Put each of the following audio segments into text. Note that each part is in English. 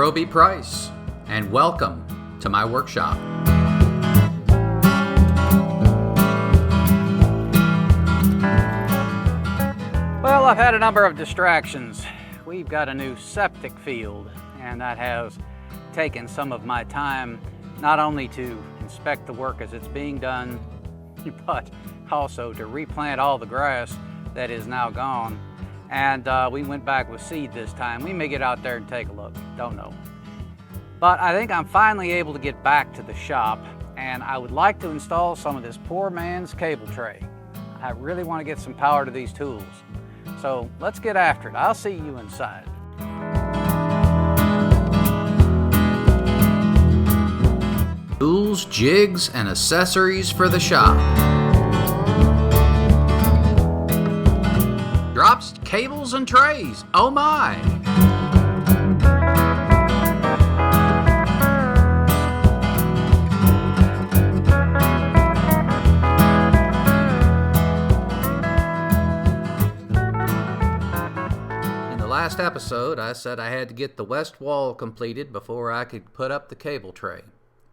Roby Price, and welcome to my workshop. Well, I've had a number of distractions. We've got a new septic field, and that has taken some of my time, not only to inspect the work as it's being done, but also to replant all the grass that is now gone. And we went back with seed this time. We may get out there and take a look, don't know. But I think I'm finally able to get back to the shop, and I would like to install some of this poor man's cable tray. I really want to get some power to these tools. So let's get after it. I'll see you inside. Tools, jigs, and accessories for the shop. Drops, cables, and trays. Oh my! In the last episode, I said I had to get the west wall completed before I could put up the cable tray.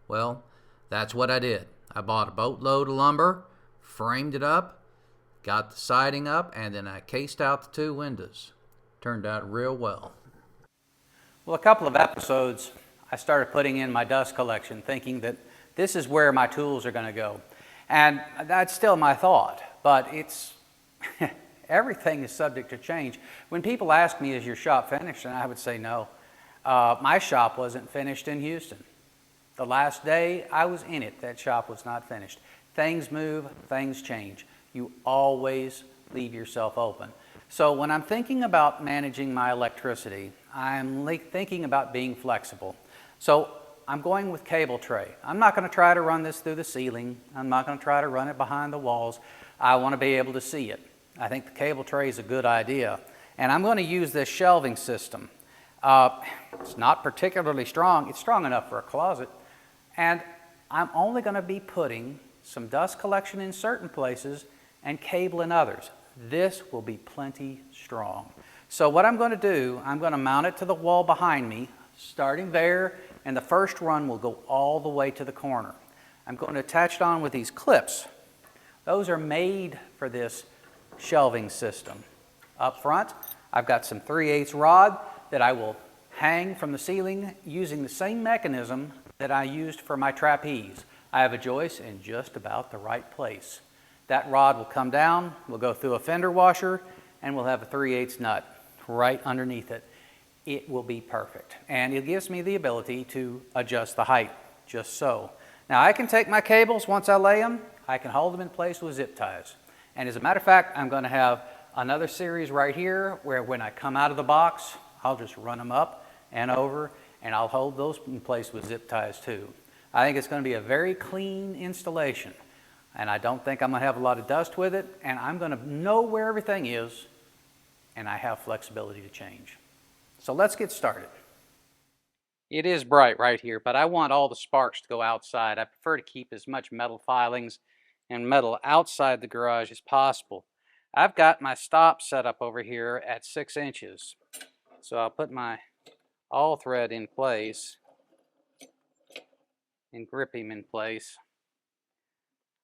Well, that's what I did. I bought a boatload of lumber, framed it up, got the siding up, and then I cased out the two windows. Turned out real well. Well, a couple of episodes, I started putting in my dust collection, thinking that this is where my tools are going to go. And that's still my thought, but it's everything is subject to change. When people ask me, is your shop finished? And I would say no. My shop wasn't finished in Houston. The last day I was in it, that shop was not finished. Things move, things change. You always leave yourself open. So when I'm thinking about managing my electricity, I'm thinking about being flexible. So I'm going with cable tray. I'm not going to try to run this through the ceiling. I'm not going to try to run it behind the walls. I want to be able to see it. I think the cable tray is a good idea. And I'm going to use this shelving system. It's not particularly strong. It's strong enough for a closet. And I'm only going to be putting some dust collection in certain places and cable in others. This will be plenty strong. So what I'm going to do, I'm going to mount it to the wall behind me, starting there, and the first run will go all the way to the corner. I'm going to attach it on with these clips. Those are made for this shelving system. Up front, I've got some 3/8 rod that I will hang from the ceiling using the same mechanism that I used for my trapeze. I have a joist in just about the right place. That rod will come down, we'll go through a fender washer, and we'll have a 3/8 nut right underneath it. It will be perfect. And it gives me the ability to adjust the height, just so. Now I can take my cables, once I lay them, I can hold them in place with zip ties. And as a matter of fact, I'm going to have another series right here where when I come out of the box, I'll just run them up and over, and I'll hold those in place with zip ties too. I think it's going to be a very clean installation, and I don't think I'm going to have a lot of dust with it, and I'm going to know where everything is, and I have flexibility to change. So let's get started. It is bright right here, but I want all the sparks to go outside. I prefer to keep as much metal filings and metal outside the garage as possible. I've got my stop set up over here at 6 inches. So I'll put my all thread in place and grip him in place.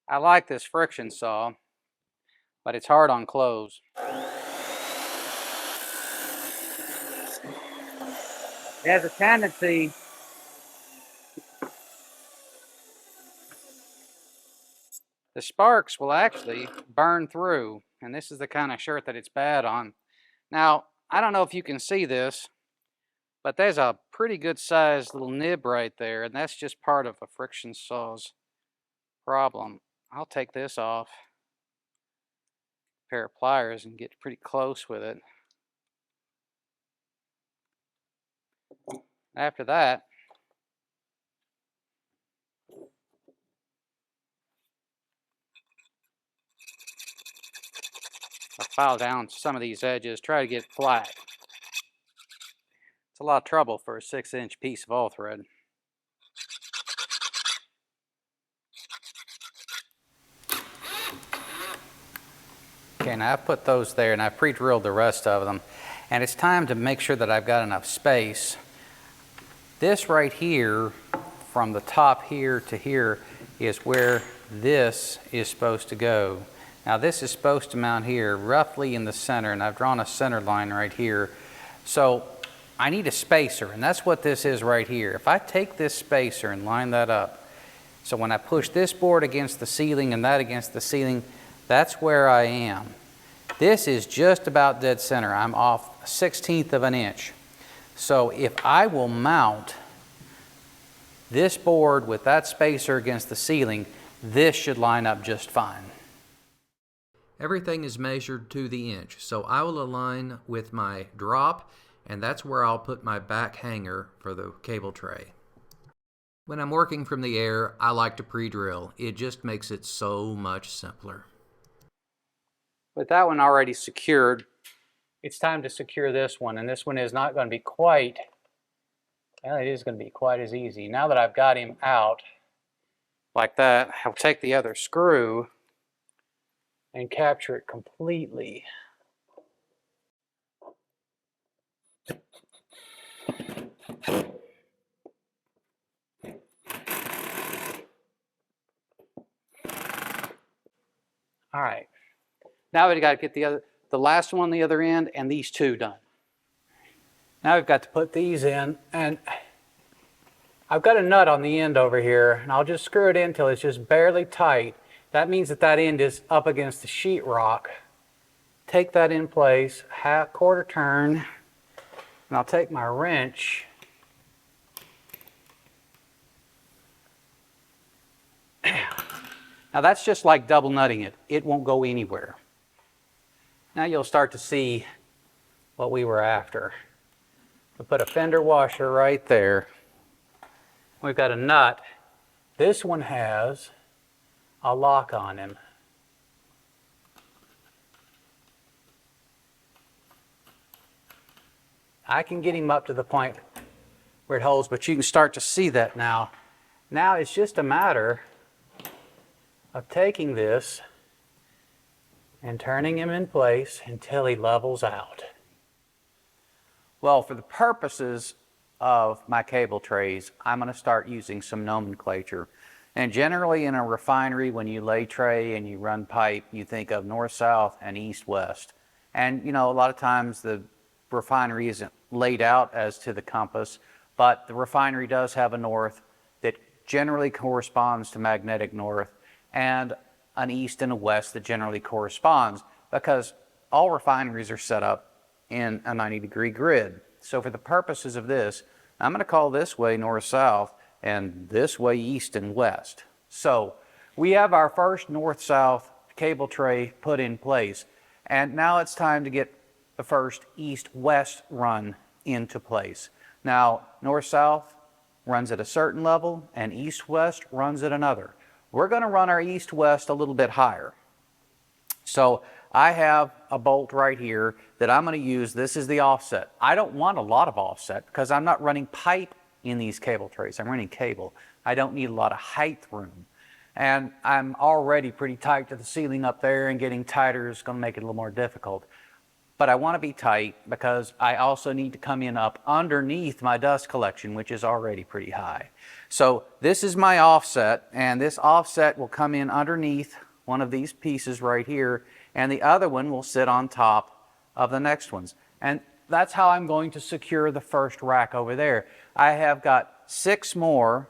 I like this friction saw, but it's hard on clothes. It has a tendency the sparks will actually burn through, and this is the kind of shirt that it's bad on. Now, I don't know if you can see this, but there's a pretty good sized little nib right there, and that's just part of a friction saw's problem. I'll take this off, a pair of pliers, and get pretty close with it. After that, I file down some of these edges, try to get flat. It's a lot of trouble for a 6-inch piece of all thread. Okay, now I've put those there and I've pre-drilled the rest of them. And it's time to make sure that I've got enough space This right here, from the top here to here, is where this is supposed to go. Now this is supposed to mount here, roughly in the center, and I've drawn a center line right here. So I need a spacer, and that's what this is right here. If I take this spacer and line that up, so when I push this board against the ceiling and that against the ceiling, that's where I am. This is just about dead center. I'm off 1/16 of an inch. So if I will mount this board with that spacer against the ceiling, this should line up just fine. Everything is measured to the inch, so I will align with my drop, and that's where I'll put my back hanger for the cable tray. When I'm working from the air, I like to pre-drill. It just makes it so much simpler. With that one already secured, it's time to secure this one, and this one is not going to be quite, well, it is going to be quite as easy. Now that I've got him out like that, I'll take the other screw and capture it completely. All right, now we've got to get the last one on the other end and these two done. Now we've got to put these in, and I've got a nut on the end over here, and I'll just screw it in until it's just barely tight. That means that that end is up against the sheetrock. Take that in place, quarter turn, and I'll take my wrench Now that's just like double nutting it. It won't go anywhere. Now you'll start to see what we were after. We put a fender washer right there. We've got a nut. This one has a lock on him. I can get him up to the point where it holds, but you can start to see that now. Now it's just a matter of taking this and turning him in place until he levels out. Well, for the purposes of my cable trays, I'm going to start using some nomenclature. And generally in a refinery, when you lay tray and you run pipe, you think of north-south and east-west. And you know, a lot of times the refinery isn't laid out as to the compass, but the refinery does have a north that generally corresponds to magnetic north, and an east and a west that generally corresponds, because all refineries are set up in a 90-degree grid. So for the purposes of this, I'm going to call this way north-south and this way east and west. So we have our first north-south cable tray put in place, and now it's time to get the first east-west run into place. Now north-south runs at a certain level and east-west runs at another. We're going to run our east-west a little bit higher. So I have a bolt right here that I'm going to use. This is the offset. I don't want a lot of offset because I'm not running pipe in these cable trays. I'm running cable. I don't need a lot of height room. And I'm already pretty tight to the ceiling up there, and getting tighter is going to make it a little more difficult. But I want to be tight because I also need to come in up underneath my dust collection, which is already pretty high. So this is my offset, and this offset will come in underneath one of these pieces right here, and the other one will sit on top of the next ones. And that's how I'm going to secure the first rack over there. I have got 6 more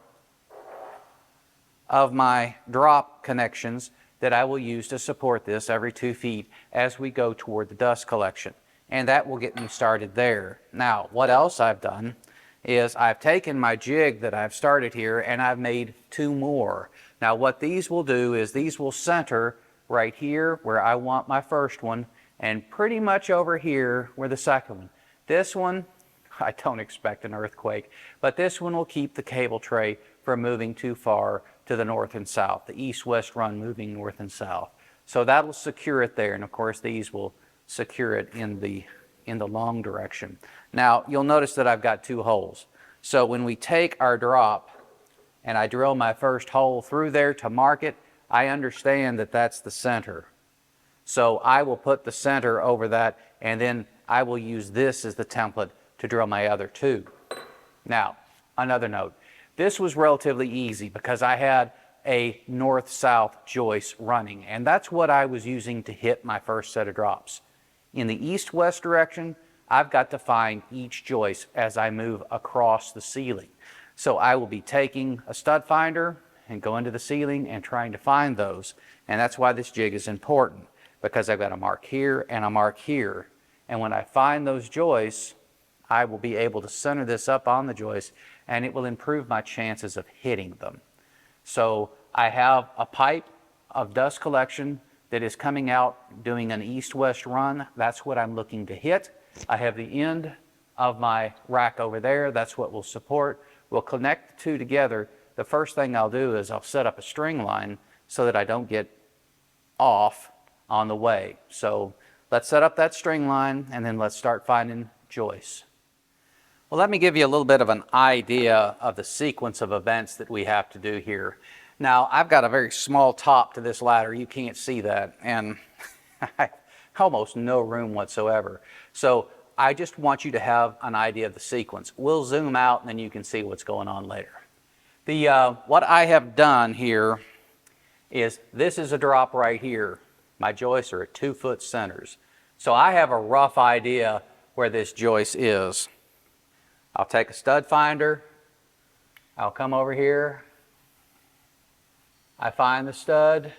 of my drop connections that I will use to support this every 2 feet as we go toward the dust collection. And that will get me started there. Now, what else I've done is I've taken my jig that I've started here and I've made 2 more. Now what these will do is these will center right here where I want my first one, and pretty much over here where the second one. This one, I don't expect an earthquake, but this one will keep the cable tray from moving too far to the north and south, the east-west run moving north and south. So that'll secure it there, and of course these will secure it in the long direction. Now you'll notice that I've got 2 holes. So when we take our drop and I drill my first hole through there to mark it, I understand that that's the center. So I will put the center over that, and then I will use this as the template to drill my other 2. Now, another note. This was relatively easy because I had a north-south joist running, and that's what I was using to hit my first set of drops. In the east-west direction, I've got to find each joist as I move across the ceiling. So I will be taking a stud finder and going to the ceiling and trying to find those. And that's why this jig is important, because I've got a mark here and a mark here. And when I find those joists, I will be able to center this up on the joist, and it will improve my chances of hitting them. So I have a pipe of dust collection that is coming out doing an east-west run. That's what I'm looking to hit. I have the end of my rack over there. That's what we'll support. We'll connect the two together. The first thing I'll do is I'll set up a string line so that I don't get off on the way. So let's set up that string line, and then let's start finding joists. Well, let me give you a little bit of an idea of the sequence of events that we have to do here. Now, I've got a very small top to this ladder. You can't see that, and almost no room whatsoever. So I just want you to have an idea of the sequence. We'll zoom out, and then you can see what's going on later. What I have done here is this is a drop right here. My joists are at 2-foot centers. So I have a rough idea where this joist is. I'll take a stud finder, I'll come over here, I find the stud,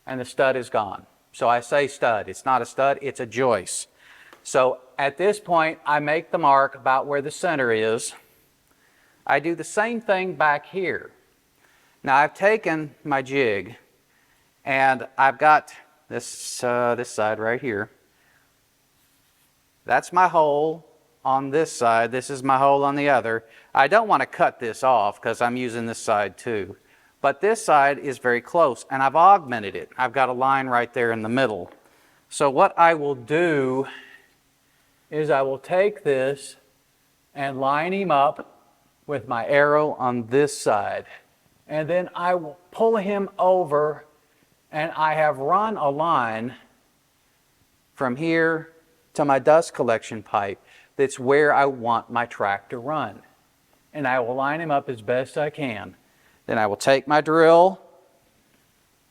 and the stud is gone. So I say stud, it's not a stud, it's a joist. So at this point, I make the mark about where the center is. I do the same thing back here. Now I've taken my jig, and I've got this side right here. That's my hole on this side. This is my hole on the other. I don't want to cut this off because I'm using this side too. But this side is very close, and I've augmented it. I've got a line right there in the middle. So what I will do is I will take this and line him up with my arrow on this side. And then I will pull him over, and I have run a line from here to my dust collection pipe. That's where I want my track to run. And I will line him up as best I can. Then I will take my drill,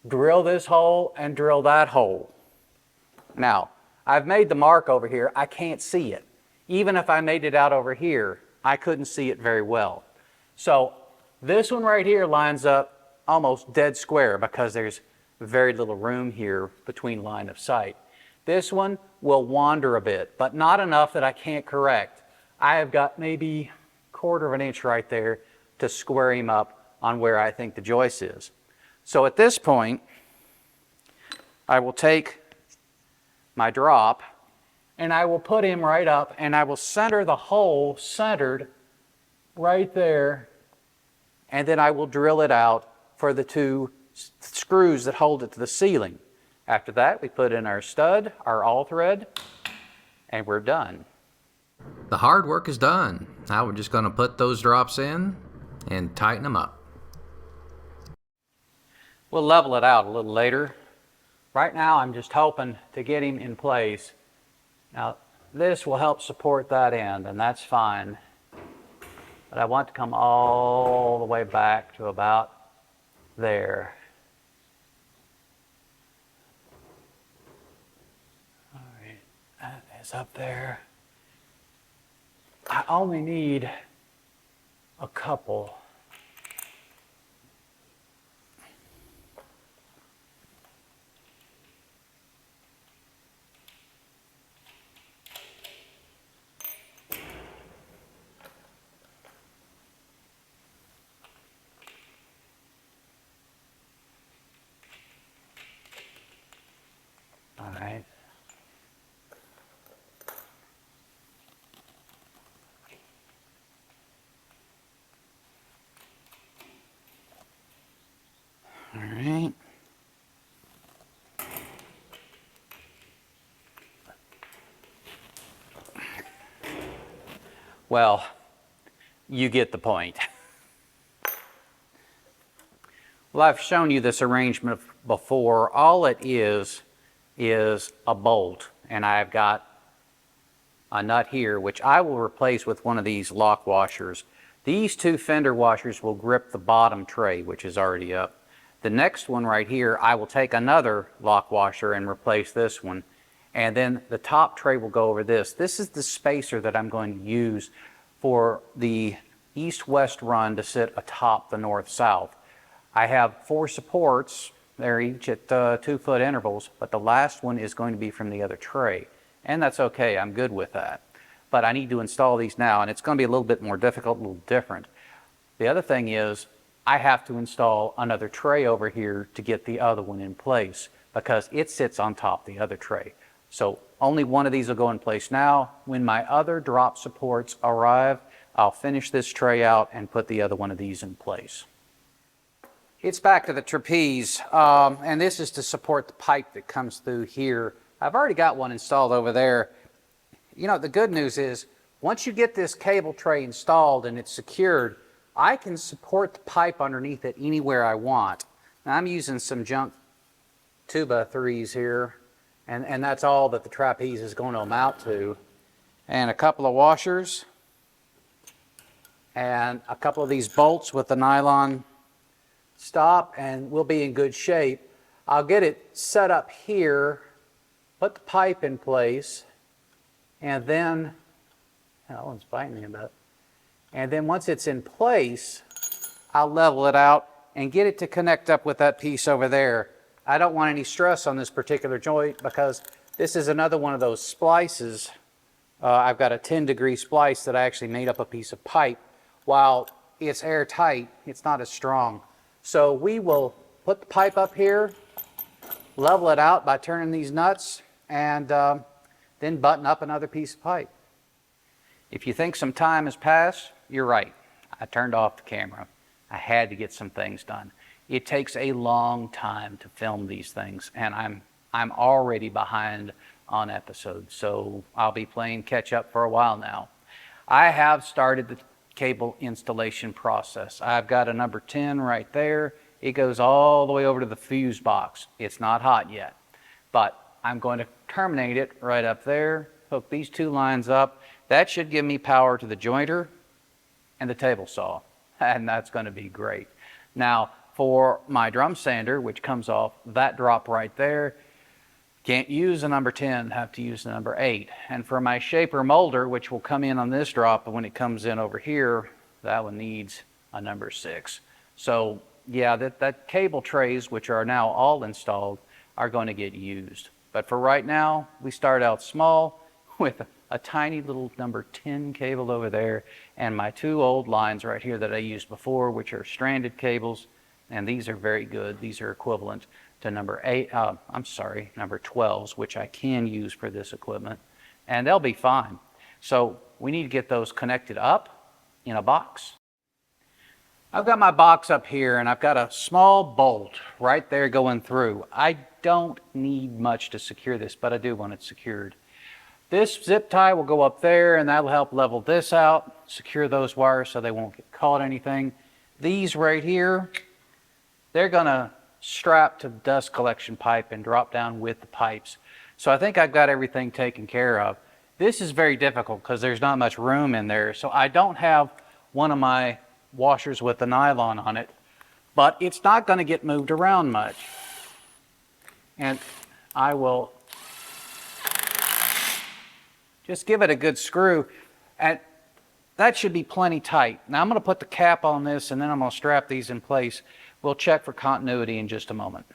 drill this hole, and drill that hole. Now, I've made the mark over here. I can't see it. Even if I made it out over here, I couldn't see it very well. So this one right here lines up almost dead square because there's very little room here between line of sight. This one will wander a bit, but not enough that I can't correct. I have got maybe 1/4 of an inch right there to square him up on where I think the joist is. So at this point, I will take my drop and I will put him right up, and I will center the hole centered right there, and then I will drill it out for the 2 screws that hold it to the ceiling. After that, we put in our stud, our all thread, and we're done. The hard work is done. Now we're just going to put those drops in and tighten them up. We'll level it out a little later. Right now, I'm just hoping to get him in place. Now, this will help support that end, and that's fine. But I want to come all the way back to about there. That is up there. I only need a couple. All right. All right. Well, you get the point. Well, I've shown you this arrangement before. All it is a bolt, and I've got a nut here, which I will replace with one of these lock washers. These two fender washers will grip the bottom tray, which is already up. The next one right here, I will take another lock washer and replace this one. And then the top tray will go over this. This is the spacer that I'm going to use for the east-west run to sit atop the north-south. I have 4 supports. They're each at 2-foot intervals, but the last one is going to be from the other tray. And that's okay, I'm good with that. But I need to install these now, and it's going to be a little bit more difficult, a little different. The other thing is, I have to install another tray over here to get the other one in place, because it sits on top of the other tray. So only one of these will go in place now. When my other drop supports arrive, I'll finish this tray out and put the other one of these in place. It's back to the trapeze, and this is to support the pipe that comes through here. I've already got one installed over there. You know, the good news is, once you get this cable tray installed and it's secured, I can support the pipe underneath it anywhere I want. Now, I'm using some junk 2x3s here, and that's all that the trapeze is going to amount to. And a couple of washers, and a couple of these bolts with the nylon stop, and we'll be in good shape. I'll get it set up here, put the pipe in place, and then, that one's biting me a bit. And then once it's in place, I'll level it out and get it to connect up with that piece over there. I don't want any stress on this particular joint because this is another one of those splices. I've got a 10-degree splice that I actually made up a piece of pipe. While it's airtight, it's not as strong. So we will put the pipe up here, level it out by turning these nuts, and then button up another piece of pipe. If you think some time has passed, you're right. I turned off the camera. I had to get some things done. It takes a long time to film these things, and I'm already behind on episodes, so I'll be playing catch up for a while now. I have started the cable installation process. I've got a number 10 right there. It goes all the way over to the fuse box. It's not hot yet, but I'm going to terminate it right up there, hook these 2 lines up. That should give me power to the jointer and the table saw, and that's going to be great. Now, for my drum sander, which comes off that drop right there, can't use a number 10, have to use the number 8. And for my shaper molder, which will come in on this drop, but when it comes in over here, that one needs a number 6. So yeah, that cable trays, which are now all installed, are going to get used. But for right now, we start out small with a tiny little number 10 cable over there, and my 2 old lines right here that I used before, which are stranded cables, and these are very good. These are equivalent to number 12s, which I can use for this equipment, and they'll be fine. So we need to get those connected up in a box. I've got my box up here, and I've got a small bolt right there going through. I don't need much to secure this, but I do want it secured. This zip tie will go up there, and that'll help level this out, secure those wires so they won't get caught anything. These right here, they're gonna strap to the dust collection pipe and drop down with the pipes. So I think I've got everything taken care of. This is very difficult because there's not much room in there, so I don't have one of my washers with the nylon on it, but it's not going to get moved around much. And I will just give it a good screw, and that should be plenty tight. Now I'm going to put the cap on this, and then I'm going to strap these in place. We'll check for continuity in just a moment.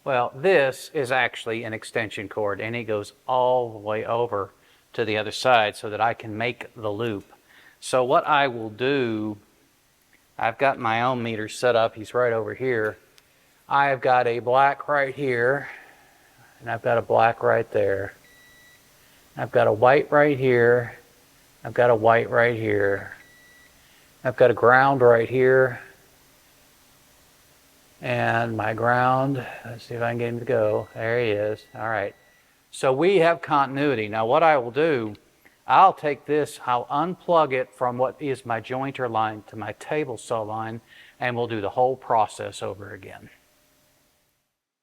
Well, this is actually an extension cord, and it goes all the way over to the other side so that I can make the loop. So what I will do, I've got my ohm meter set up. He's right over here. I've got a black right here, and I've got a black right there. I've got a white right here. I've got a white right here. I've got a ground right here. And my ground, let's see if I can get him to go. There he is. All right. So we have continuity. Now what I will do, I'll take this, I'll unplug it from what is my jointer line to my table saw line, and we'll do the whole process over again.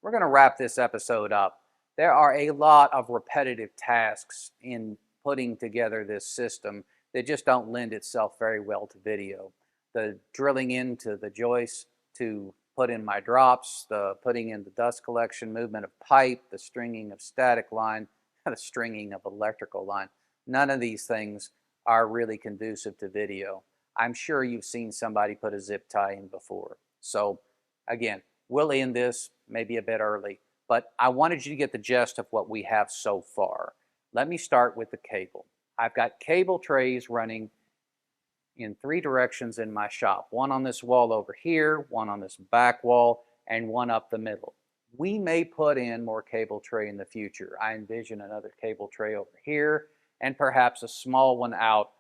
We're going to wrap this episode up. There are a lot of repetitive tasks in putting together this system that just don't lend itself very well to video. The drilling into the joists to put in my drops, the putting in the dust collection, movement of pipe, the stringing of static line, the stringing of electrical line. None of these things are really conducive to video. I'm sure you've seen somebody put a zip tie in before. So again, we'll end this maybe a bit early, but I wanted you to get the gist of what we have so far. Let me start with the cable. I've got cable trays running in 3 directions in my shop. One on this wall over here, one on this back wall, and one up the middle. We may put in more cable tray in the future. I envision another cable tray over here and perhaps a small one out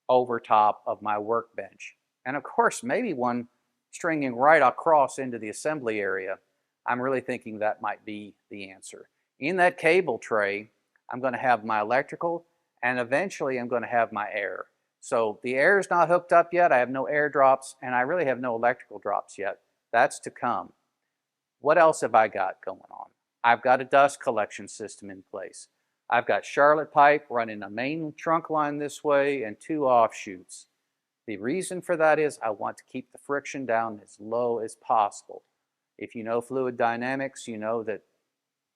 over top of my workbench. And of course, maybe one stringing right across into the assembly area. I'm really thinking that might be the answer. In that cable tray, I'm going to have my electrical, and eventually I'm going to have my air. So the air is not hooked up yet. I have no air drops, and I really have no electrical drops yet. That's to come. What else have I got going on? I've got a dust collection system in place. I've got Charlotte pipe running a main trunk line this way and 2 offshoots. The reason for that is I want to keep the friction down as low as possible. If you know fluid dynamics, you know that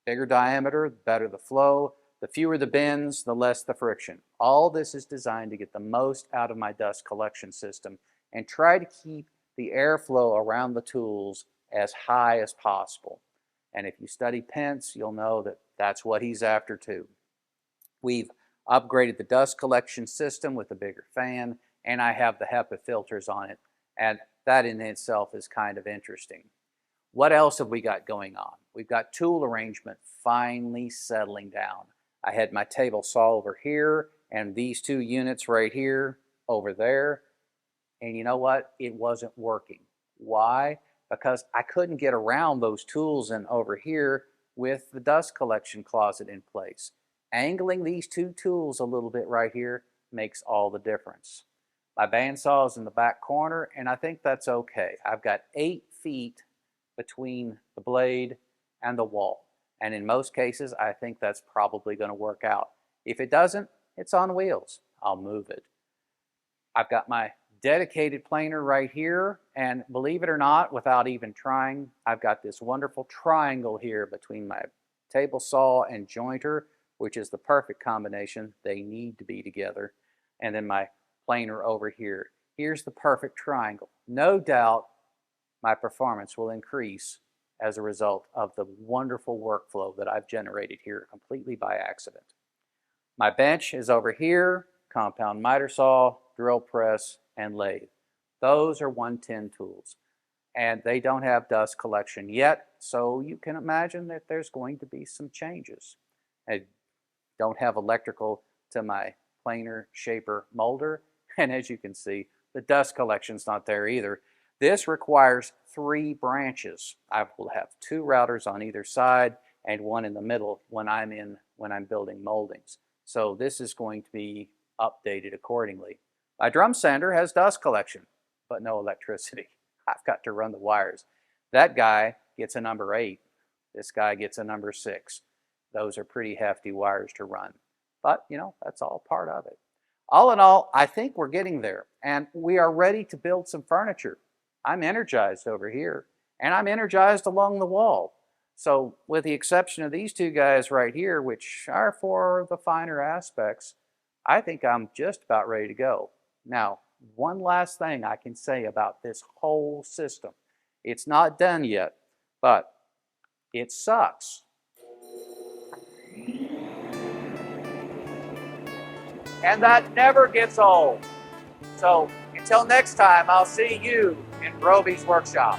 bigger diameter, the better the flow. The fewer the bends, the less the friction. All this is designed to get the most out of my dust collection system and try to keep the airflow around the tools as high as possible. And if you study Pence, you'll know that that's what he's after too. We've upgraded the dust collection system with a bigger fan, and I have the HEPA filters on it, and that in itself is kind of interesting. What else have we got going on? We've got tool arrangement finally settling down. I had my table saw over here and these 2 units right here over there. And you know what? It wasn't working. Why? Because I couldn't get around those tools and over here with the dust collection closet in place. Angling these 2 tools a little bit right here makes all the difference. My bandsaw is in the back corner, and I think that's okay. I've got 8 feet between the blade and the wall. And in most cases, I think that's probably going to work out. If it doesn't, it's on wheels. I'll move it. I've got my dedicated planer right here, and believe it or not, without even trying, I've got this wonderful triangle here between my table saw and jointer, which is the perfect combination. They need to be together. And then my planer over here. Here's the perfect triangle. No doubt my performance will increase as a result of the wonderful workflow that I've generated here completely by accident. My bench is over here, compound miter saw, drill press, and lathe. Those are 110 tools, and they don't have dust collection yet, so you can imagine that there's going to be some changes. I don't have electrical to my planer, shaper, molder, and as you can see, the dust collection's not there either. This requires 3 branches. I will have 2 routers on either side and one in the middle when I'm building moldings. So this is going to be updated accordingly. My drum sander has dust collection, but no electricity. I've got to run the wires. That guy gets a number 8. This guy gets a number 6. Those are pretty hefty wires to run. But, you know, that's all part of it. All in all, I think we're getting there, and we are ready to build some furniture. I'm energized over here, and I'm energized along the wall. So with the exception of these 2 guys right here, which are for the finer aspects, I think I'm just about ready to go. Now, one last thing I can say about this whole system. It's not done yet, but it sucks. And that never gets old. So until next time, I'll see you in Roby's workshop.